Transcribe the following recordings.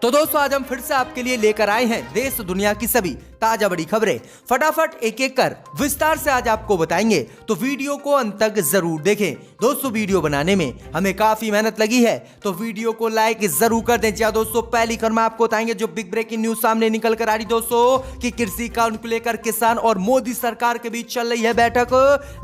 तो दोस्तों आज हम फिर से आपके लिए लेकर आए हैं देश दुनिया की सभी ताजा बड़ी खबरें। फटाफट एक एक कर विस्तार से आज आपको बताएंगे, तो वीडियो को अंत तक जरूर देखें। दोस्तों वीडियो बनाने में हमें काफी मेहनत लगी है, तो वीडियो को लाइक जरूर कर दें। दोस्तों पहली खबर में आपको बताएंगे जो बिग ब्रेकिंग न्यूज सामने निकल कर आ रही दोस्तों कि कृषि कानून को लेकर किसान और मोदी सरकार के बीच चल रही है बैठक।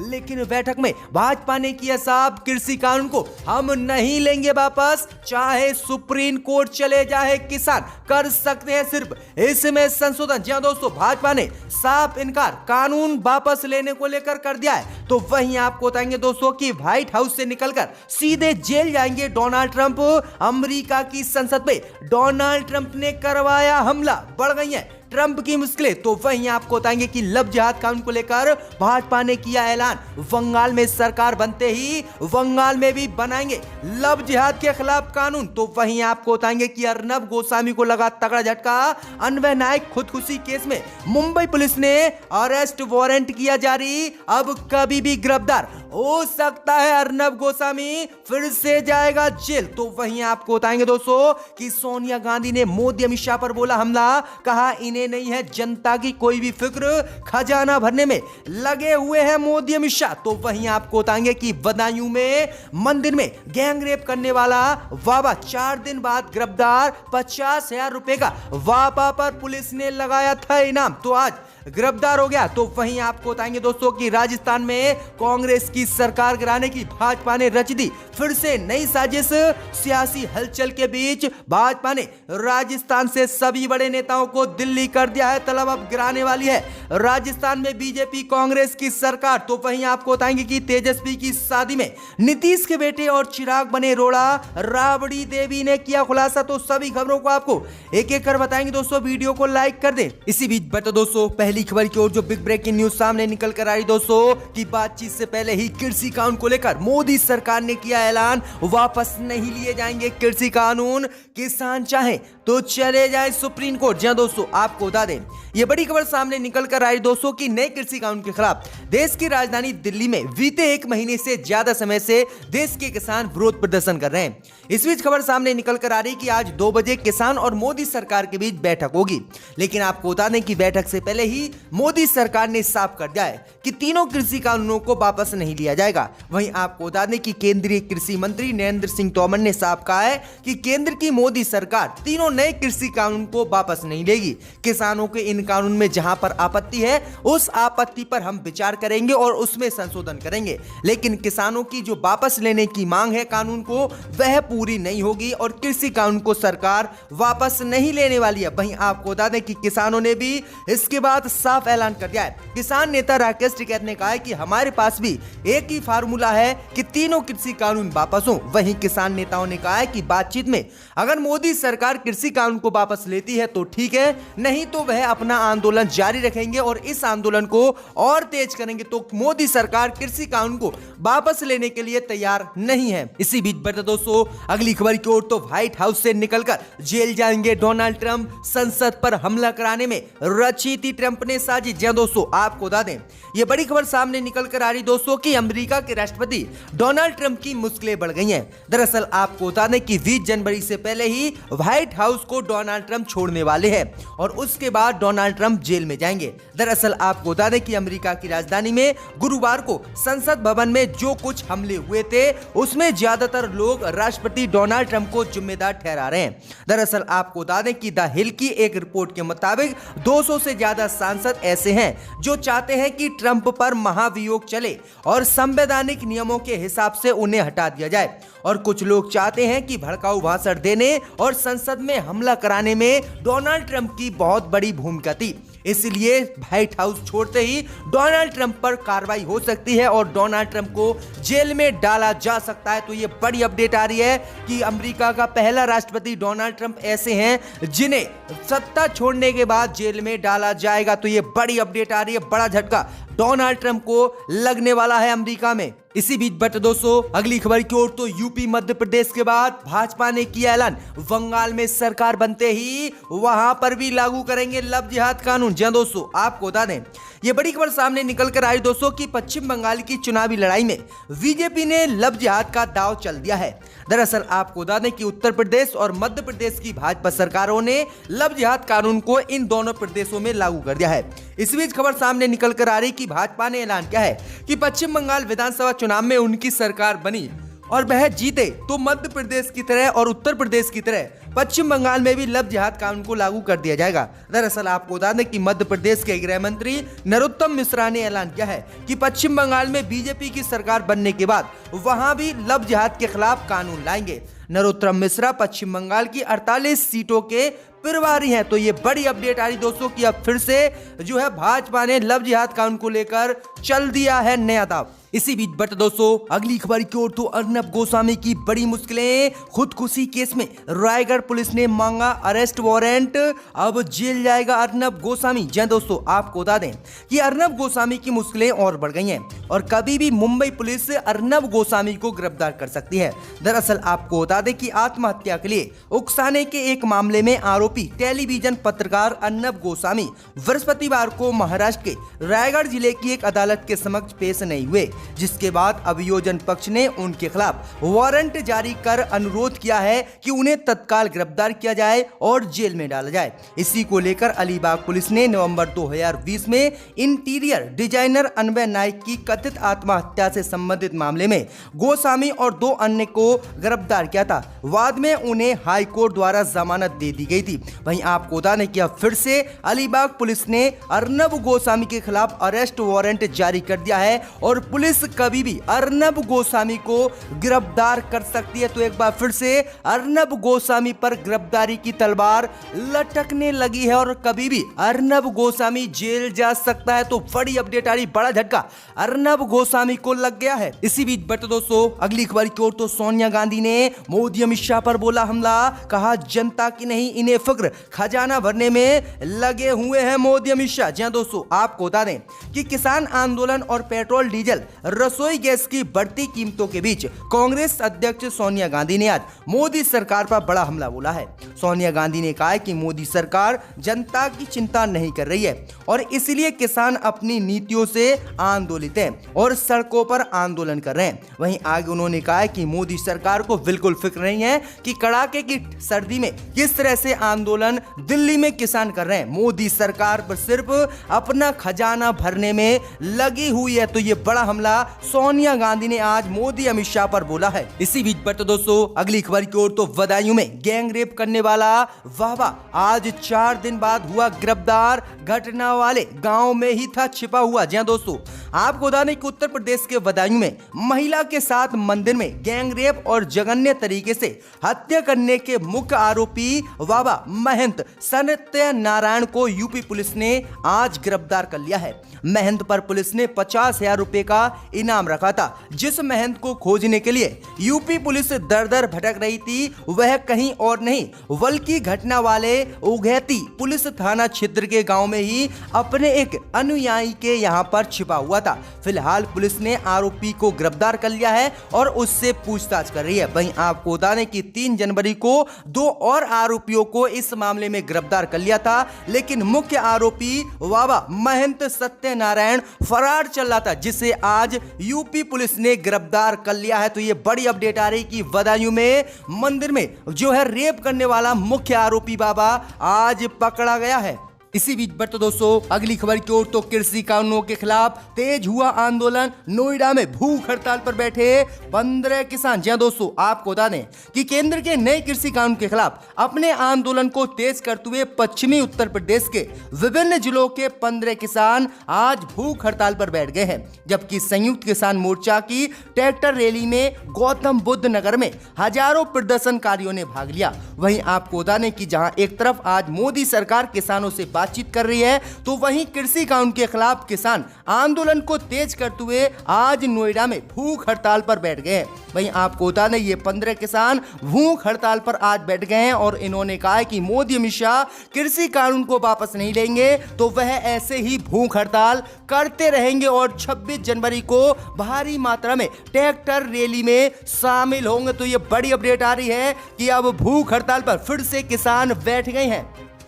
लेकिन बैठक में भाजपा ने किया साफ, कृषि कानून को हम नहीं लेंगे वापस, चाहे सुप्रीम कोर्ट चले जाए किसान कर सकते हैं सिर्फ इसमें संशोधन। जी हां दोस्तों, भाजपा ने साफ इनकार कानून वापस लेने को लेकर कर दिया है। तो वहीं आपको बताएंगे दोस्तों कि व्हाइट हाउस से निकलकर सीधे जेल जाएंगे डोनाल्ड ट्रंप। अमेरिका की संसद पे डोनाल्ड ट्रंप ने करवाया हमला, बढ़ गई है ट्रंप की मुश्किलें। तो वहीं आपको बताएंगे कि लव जिहाद कानून को लेकर भाजपा ने किया ऐलान, बंगाल में सरकार बनते ही बंगाल में भी बनाएंगे लव जिहाद के खिलाफ कानून। तो वहीं आपको बताएंगे कि अर्नब गोस्वामी को लगा तगड़ा झटका, अन्वय नायक खुदकुशी केस में मुंबई पुलिस ने अरेस्ट वारंट किया जारी, अब कभी भी गिरफ्तार हो सकता है अर्नब गोस्वामी, फिर से जाएगा जेल। तो वहीं आपको बताएंगे दोस्तों कि सोनिया गांधी ने मोदी अमित शाह पर बोला हमला, कहा इन्हें नहीं है जनता की कोई भी फिक्र, खजाना भरने में लगे हुए हैं मोदी अमित शाह। तो वहीं आपको बताएंगे कि बदायूं में मंदिर में गैंग रेप करने वाला वाबा 4 दिन बाद गिरफ्तार, 50,000 रुपए का वाबा पर पुलिस ने लगाया था इनाम, तो आज गिरफ्तार हो गया। तो वहीं आपको बताएंगे दोस्तों कि राजस्थान में कांग्रेस की सरकार गिराने की भाजपा ने रच दी फिर से नई साजिश। सियासी हलचल के बीच भाजपा ने राजस्थान से सभी बड़े नेताओं को दिल्ली कर दिया है तलब, अब गिराने वाली है राजस्थान में बीजेपी कांग्रेस की सरकार। तो वहीं आपको बताएंगे कि तेजस्वी की शादी में नीतीश के बेटे और चिराग बने रोड़ा, राबड़ी देवी ने किया खुलासा। तो सभी खबरों को आपको एक एक कर बताएंगे दोस्तों, वीडियो को लाइक कर दें। इसी बीच बता दोस्तों पहली खबर की ओर जो बिग ब्रेकिंग न्यूज सामने निकल कर आई दोस्तों कि बातचीत से पहले ही कृषि कानून को लेकर मोदी सरकार ने किया ऐलान, वापस नहीं लिए जाएंगे कृषि कानून, किसान चाहे तो चले जाए सुप्रीम कोर्ट। जी दोस्तों आपको बता दें ये बड़ी खबर सामने निकल कर आई दोस्तों कि नए कृषि कानून के खिलाफ देश की राजधानी दिल्ली में बीते 1 महीने से ज्यादा समय से देश के किसान विरोध प्रदर्शन कर रहे हैं। इस बीच खबर सामने निकल कर आ रही कि आज 2 बजे किसान और मोदी सरकार के बीच बैठक होगी। लेकिन आपको बता दें कि बैठक से पहले ही मोदी सरकार ने साफ कर दिया है कि तीनों कृषि कानूनों को वापस नहीं लिया जाएगा। वहीं आपको बता दें कि केंद्रीय कृषि मंत्री नरेंद्र सिंह तोमर ने साफ कहा है कि केंद्र की मोदी सरकार तीनों नए कृषि कानून को वापस नहीं लेगी। किसानों के इन कानून में जहां पर आपत्ति है उस आपत्ति पर हम विचार करेंगे और उसमें संशोधन करेंगे, लेकिन किसानों की जो वापस लेने की मांग है कानून को वह पूरी नहीं होगी और कृषि कानून को सरकार वापस नहीं लेने वाली है। वहीं आपको बता दें कि किसानों ने भी इसके बाद साफ ऐलान कर दिया है। किसान नेता राकेश टिकैत ने कहा है कि हमारे पास भी एक ही फार्मूला है कि तीनों कृषि कानून वापस हो। वहीं किसान नेताओं ने कहा है कि बातचीत में अगर मोदी सरकार कृषि कानून को वापस लेती है तो ठीक है, नहीं तो वह अपना आंदोलन जारी रखेंगे और इस आंदोलन को और तेज करेंगे। तो मोदी सरकार कृषि कानून को वापस लेने के लिए तैयार नहीं है। इसी बीच बता दोस्तों अगली खबर की ओर तो व्हाइट हाउस से निकलकर जेल जाएंगे डोनाल्ड ट्रंप, संसद पर हमला कराने में रची थी ट्रंप ने साजिश। जी दोस्तों आपको बता दें ये बड़ी खबर सामने निकल कर आ रही दोस्तों कि अमेरिका के राष्ट्रपति डोनाल्ड ट्रंप की मुश्किलें बढ़ गई हैं। दरअसल आपको बता दें कि 20 जनवरी से पहले ही व्हाइट हाउस को डोनाल्ड ट्रंप छोड़ने वाले हैं और उसके बाद डोनाल्ड ट्रंप जेल में जाएंगे। दरअसल आपको बता दें कि अमेरिका की राजधानी में गुरुवार को संसद भवन में जो कुछ हमले हुए थे उसमें ज्यादातर लोग राष्ट्रपति डोनाल्ड ट्रंप को जिम्मेदार ठहरा रहे हैं। दरअसल आपको बता दें कि द हिल की एक रिपोर्ट के मुताबिक 200 से ज्यादा सांसद ऐसे हैं जो चाहते हैं कि ट्रंप पर महाभियोग चले और संवैधानिक नियमों के हिसाब से उन्हें हटा दिया जाए, और कुछ लोग चाहते हैं कि भड़काऊ भाषण देने और संसद में हमला कराने में डोनाल्ड ट्रंप की बहुत बड़ी भूमिका थी। इसलिए व्हाइट हाउस छोड़ते ही डोनाल्ड ट्रंप पर कार्रवाई हो सकती है और डोनाल्ड ट्रंप को जेल में डाला जा सकता है। तो ये बड़ी अपडेट आ रही है कि अमेरिका का पहला राष्ट्रपति डोनाल्ड ट्रंप ऐसे हैं जिन्हें सत्ता छोड़ने के बाद जेल में डाला जाएगा। तो ये बड़ी अपडेट आ रही है, बड़ा झटका डोनाल्ड ट्रंप को लगने वाला है अमेरिका में। इसी बीच बट दोस्तों अगली खबर की ओर तो यूपी मध्य प्रदेश के बाद भाजपा ने किया ऐलान, बंगाल में सरकार बनते ही वहां पर भी लागू करेंगे लव जिहाद कानून। जी दोस्तों, आपको बता दें ये बड़ी खबर सामने निकल कर आई दोस्तों कि पश्चिम बंगाल की चुनावी लड़ाई में बीजेपी ने लव जिहाद का दांव चल दिया है। दरअसल आपको बता दें कि उत्तर प्रदेश और मध्य प्रदेश की भाजपा सरकारों ने लव जिहाद कानून को इन दोनों प्रदेशों में लागू कर दिया है। इस बीच खबर सामने निकल कर आ रही कि भाजपा ने ऐलान किया है कि पश्चिम बंगाल विधानसभा चुनाव में उनकी सरकार बनी और वह जीते तो मध्य प्रदेश की तरह और उत्तर प्रदेश की तरह पश्चिम बंगाल में भी लव जिहाद कानून को लागू कर दिया जाएगा। दरअसल आपको बता दें कि मध्य प्रदेश के गृह मंत्री नरोत्तम मिश्रा ने ऐलान किया है कि पश्चिम बंगाल में बीजेपी की सरकार बनने के बाद वहां भी लव जिहाद के खिलाफ कानून लाएंगे। नरोत्तम मिश्रा पश्चिम बंगाल की 48 सीटों के प्रभारी हैं। तो ये बड़ी अपडेट आ रही दोस्तों कि अब फिर से जो है भाजपा ने लव जिहाद कानून को लेकर चल दिया है नया दांव। इसी बीच बट दोस्तों अगली खबर की ओर तो अर्नब गोस्वामी की बड़ी मुश्किलें, खुदकुशी केस में रायगढ़ पुलिस ने मांगा अरेस्ट वारंट, अब जेल जाएगा अर्नब गोस्वामी। जय दोस्तों, आपको बता दें कि अर्नब गोस्वामी की मुश्किलें और बढ़ गई हैं और कभी भी मुंबई पुलिस अर्नब गोस्वामी को गिरफ्तार कर सकती है। दरअसल आपको बता दें कि आत्महत्या के लिए उकसाने के एक मामले में आरोपी टेलीविजन पत्रकार अर्नब गोस्वामी बृहस्पतिवार को महाराष्ट्र के रायगढ़ जिले की एक अदालत के समक्ष पेश नहीं हुए, जिसके बाद अभियोजन पक्ष ने उनके खिलाफ वारंट जारी कर अनुरोध किया है कि उन्हें तत्काल गिरफ्तार किया जाए और जेल में डाला जाए। इसी को लेकर अलीबाग पुलिस ने नवंबर 2020 में इंटीरियर डिजाइनर अनवय नाइक की कथित आत्महत्या से संबंधित मामले में गोस्वामी और 2 अन्य को गिरफ्तार किया था। बाद में उन्हें हाई कोर्ट द्वारा जमानत दे दी गई थी। वहीं आपको बता दें कि अब फिर से अलीबाग पुलिस ने अर्नब गोस्वामी के खिलाफ अरेस्ट वारंट जारी कर दिया है और पुलिस कभी भी अर्नब गोस्वामी को गिरफ्तार कर सकती है। तो एक बार फिर से अर्नब गोस्वामी पर गिरफ्तारी की तलवार लटकने लगी है और कभी भी अर्नब गोस्वामी जेल जा सकता है। तो बड़ी अपडेट आ रही, बड़ा झटका अर्नब गोस्वामी को लग गया है। इसी बीच बट दोस्तों अगली खबर की ओर तो सोनिया गांधी ने मोदी अमित शाह पर बोला हमला, कहा जनता की नहीं इन्हें फिक्र, खजाना भरने में लगे हुए हैं मोदी अमित शाह। जी दोस्तों, आपको बता दें कि किसान आंदोलन और पेट्रोल डीजल रसोई गैस की बढ़ती कीमतों के बीच कांग्रेस अध्यक्ष सोनिया गांधी ने आज मोदी सरकार पर बड़ा हमला बोला है। सोनिया गांधी ने कहा है कि मोदी सरकार जनता की चिंता नहीं कर रही है और इसलिए किसान अपनी नीतियों से आंदोलित हैं और सड़कों पर आंदोलन कर रहे हैं। वहीं आगे उन्होंने कहा है कि मोदी सरकार को बिल्कुल फिक्र नहीं है कि कड़ाके की सर्दी में किस तरह से आंदोलन दिल्ली में किसान कर रहे हैं। मोदी सरकार पर सिर्फ अपना खजाना भरने में लगी हुई है। तो ये बड़ा हमला सोनिया गांधी ने आज मोदी अमित शाह पर बोला है। इसी बीच पर दोस्तों अगली खबर की ओर तो बदायूं में गैंग रेप करने वाला वाहवा आज 4 दिन बाद हुआ गिरफ्तार, घटना वाले गांव में ही था छिपा हुआ। जी दोस्तों, आपको बता दें कि उत्तर प्रदेश के बदायूं में महिला के साथ मंदिर में गैंग रेप और जघन्य तरीके से हत्या करने के मुख्य आरोपी वाहवा महंत सत्य नारायण को यूपी पुलिस ने आज गिरफ्तार कर लिया है। महंत पर पुलिस ने 50,000 रुपए का इनाम रखा था। जिस महंत को खोजने के लिए यूपी पुलिस दर दर भटक रही थी वह कहीं और नहीं बल्कि घटना वाले उगैती पुलिस थाना क्षेत्र के गांव में ही अपने एक अनुयायी के यहां पर छिपा हुआ था। फिलहाल पुलिस ने आरोपी को गिरफ्तार कर लिया है और उससे पूछताछ कर रही है। वहीं आपको बता दें कि 3 जनवरी को 2 और आरोपियों को इस मामले में गिरफ्तार कर लिया था, लेकिन मुख्य आरोपी वावा महंत सत्यनारायण फरार चल रहा था, जिसे आज यूपी पुलिस ने गिरफ्तार कर लिया है। तो ये बड़ी अपडेट आ रही कि बदायूं में मंदिर में जो है रेप करने वाला मुख्य आरोपी बाबा आज पकड़ा गया है। इसी बीच पर तो दोस्तों अगली खबर की ओर तो कृषि कानूनों के खिलाफ तेज हुआ आंदोलन, नोएडा में भूख हड़ताल पर बैठे 15 किसान। जी दोस्तों, आपको बता दें कि केंद्र के नए कृषि कानून के खिलाफ अपने आंदोलन को तेज करते हुए पश्चिमी उत्तर प्रदेश के विभिन्न जिलों के 15 किसान आज भूख हड़ताल पर बैठ गए हैं, जबकि संयुक्त किसान मोर्चा की ट्रैक्टर रैली में गौतम बुद्ध नगर में हजारों प्रदर्शनकारियों ने भाग लिया। वहीं आपको बता दें कि जहां एक तरफ आज मोदी सरकार किसानों से बातचीत बातचीत कर रही है, तो वहीं कृषि कानून के खिलाफ किसान आंदोलन को तेज करते हुए आज नोएडा में भूख हड़ताल पर बैठ गए हैं। वहीं आपको बता दें, ये 15 किसान भूख हड़ताल पर आज बैठ गए हैं और इन्होंने कहा है कि मोदी अमित शाह कृषि कानून को वापस नहीं लेंगे तो वह ऐसे ही भूख हड़ताल करते रहेंगे और 26 जनवरी को भारी मात्रा में ट्रैक्टर रैली में शामिल होंगे। तो ये बड़ी अपडेट आ रही है कि अब भूख हड़ताल पर फिर से किसान बैठ गए हैं।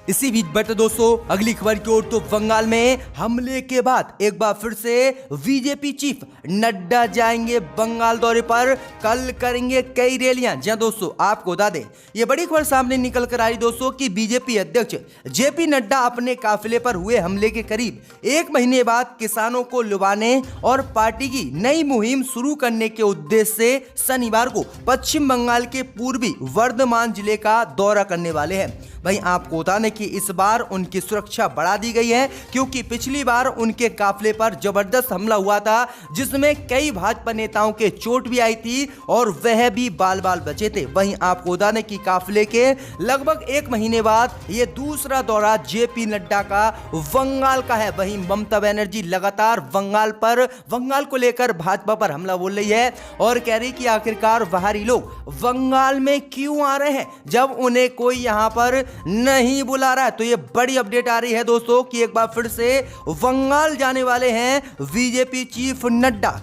इसी बीच बढ़ते दोस्तों अगली खबर की ओर, तो बंगाल में हमले के बाद एक बार फिर से बीजेपी चीफ नड्डा जाएंगे बंगाल दौरे पर, कल करेंगे कई रैलियां। जी दोस्तों, आपको बता दें, ये बड़ी खबर सामने निकल कर आई दोस्तों कि बीजेपी अध्यक्ष जेपी नड्डा अपने काफिले पर हुए हमले के करीब एक महीने बाद किसानों को लुभाने और पार्टी की नई मुहिम शुरू करने के उद्देश्य से शनिवार को पश्चिम बंगाल के पूर्वी वर्धमान जिले का दौरा करने वाले हैं। भाई आपको बता दें कि इस बार उनकी सुरक्षा बढ़ा दी गई है, क्योंकि पिछली बार उनके काफिले पर जबरदस्त हमला हुआ था जिसमें कई भाजपा नेताओं के चोट भी आई थी और वह भी बाल बाल बचे थे। वहीं आपको बता दें कि काफिले के लगभग एक महीने बाद ये दूसरा दौरा जेपी नड्डा का बंगाल का है। वहीं ममता बनर्जी लगातार बंगाल को लेकर भाजपा पर हमला बोल रही है और कह रही कि आखिरकार बाहरी लोग बंगाल में क्यों आ रहे हैं जब उन्हें कोई यहां पर नहीं बुला रहा है। तो ये बड़ी अपडेट आ रही है दोस्तों कि एक बार फिर से बंगाल जाने वाले हैं बीजेपी चीफ नड्डा।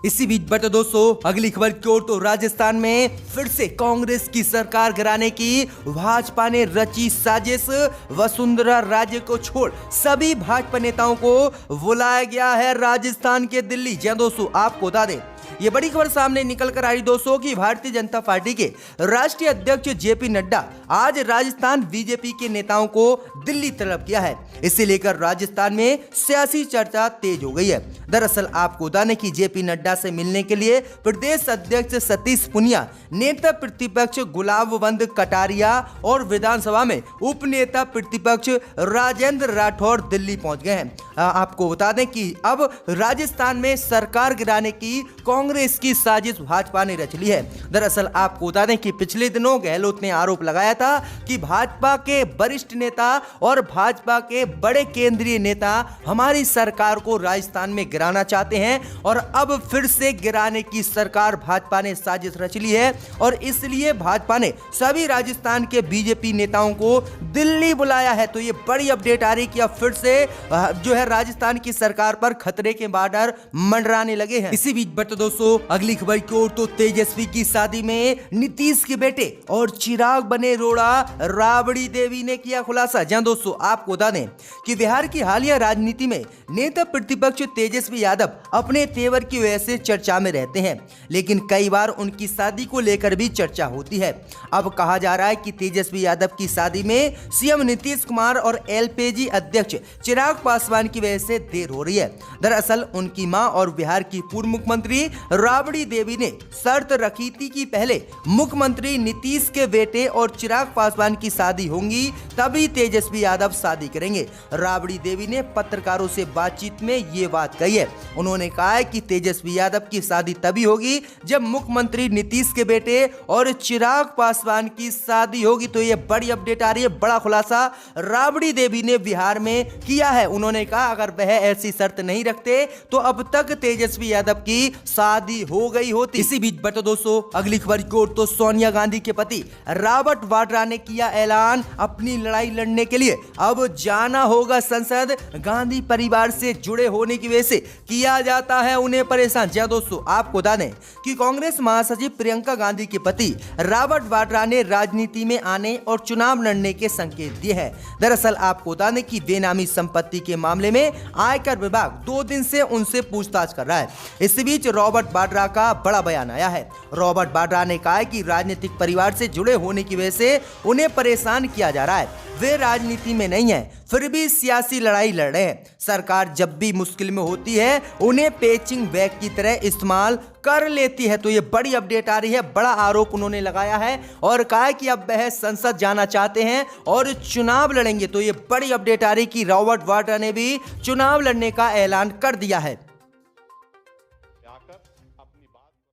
इसी बीच बढ़ते दोस्तों अगली खबर की ओर, तो राजस्थान में फिर से कांग्रेस की सरकार गिराने की भाजपा ने रची साजिश। वसुंधरा राजे को छोड़ सभी भाजपा नेताओं को बुलाया गया है राजस्थान के दिल्ली। जी दोस्तों, आपको बता दें, ये बड़ी खबर सामने निकल कर आई दोस्तों कि भारतीय जनता पार्टी के राष्ट्रीय अध्यक्ष जेपी नड्डा आज राजस्थान बीजेपी के नेताओं को दिल्ली तलब किया है। इसे लेकर राजस्थान में सियासी चर्चा तेज हो गई है। दरअसल आपको बता दें कि जेपी नड्डा से मिलने के लिए प्रदेश अध्यक्ष सतीश पूनिया, नेता प्रतिपक्ष गुलाबचंद कटारिया और विधानसभा में उप नेता प्रतिपक्ष राजेंद्र राठौर दिल्ली पहुंच गए हैं। आपको बता दें कि अब राजस्थान में सरकार गिराने की कांग्रेस की साजिश भाजपा ने रच ली है। दरअसल आपको बता दें कि पिछले दिनों गहलोत ने आरोप लगाया था कि भाजपा के वरिष्ठ नेता और भाजपा के बड़े केंद्रीय नेता हमारी सरकार को राजस्थान में गिराना चाहते हैं और अब फिर से गिराने की सरकार भाजपा ने साजिश रच ली है और इसलिए भाजपा ने सभी राजस्थान के बीजेपी नेताओं को दिल्ली बुलाया है। तो ये बड़ी अपडेट आ रही कि अब फिर से जो है राजस्थान की सरकार पर खतरे के बादल मंडराने लगे हैं। इसी बीच बढ़ते दोस्तों अगली खबर की ओर, तो तेजस्वी की शादी में नीतीश के बेटे और चिराग बने रोड़ा राबड़ी देवी ने किया खुलासा। जहां दोस्तों आपको बता दें कि बिहार की हालिया राजनीति में नेता प्रतिपक्ष तेजस्वी यादव अपने तेवर की वजह से चर्चा में रहते हैं, लेकिन कई बार उनकी शादी को लेकर भी चर्चा होती है। अब कहा जा रहा है कि तेजस्वी यादव की शादी में सीएम नीतीश कुमार और एलपीजी अध्यक्ष चिराग पासवान की वजह से देर हो रही है। दरअसल उनकी मां और बिहार की पूर्व मुख्यमंत्री राबड़ी देवी ने शर्त रखी थी कि पहले मुख्यमंत्री नीतीश के बेटे और चिराग पासवान की शादी होंगी तभी तेजस्वी यादव शादी करेंगे। राबड़ी देवी ने पत्रकारों से बातचीत में ये बात कही है। उन्होंने कहा है कि तेजस्वी यादव की शादी तभी होगी जब मुख्यमंत्री नीतीश के बेटे और चिराग पासवान की शादी होगी। तो ये बड़ी अपडेट आ रही है, बड़ा खुलासा राबड़ी देवी ने बिहार में किया है। उन्होंने कहा अगर वह ऐसी शर्त नहीं रखते तो अब तक तेजस्वी यादव की शादी हो गई होती। इसी बीच बता दोस्तों अगली खबर की ओर, तो सोनिया गांधी के पति रॉबर्ट वाड्रा ने किया ऐलान, अपनी लड़ाई लड़ने के लिए अब जाना होगा संसद। गांधी परिवार से जुड़े होने की वजह से किया जाता है उन्हें परेशान। जी दोस्तों आपको बता दें कि कांग्रेस महासचिव प्रियंका गांधी के पति रॉबर्ट वाड्रा ने राजनीति में आने और चुनाव लड़ने के संकेत दिए हैं। दरअसल आपको बता दें कि बेनामी संपत्ति के मामले में आयकर विभाग 2 दिन से उनसे पूछताछ कर रहा है। इस बीच रॉबर्ट वाड्रा का बड़ा बयान आया है। रॉबर्ट वाड्रा ने कहा है कि राजनीतिक परिवार से जुड़े होने की वजह से उन्हें परेशान किया जा रहा है। वे राजनीति में नहीं है फिर भी सियासी लड़ाई लड़ रहे हैं। सरकार जब भी मुश्किल में होती है उन्हें पेचिंग बैग की तरह इस्तेमाल कर लेती है। तो ये बड़ी अपडेट आ रही है, बड़ा आरोप उन्होंने लगाया है और कहा है कि अब वह संसद जाना चाहते हैं और चुनाव लड़ेंगे। तो ये बड़ी अपडेट आ रही कि रॉबर्ट वाड्रा ने भी चुनाव लड़ने का ऐलान कर दिया है।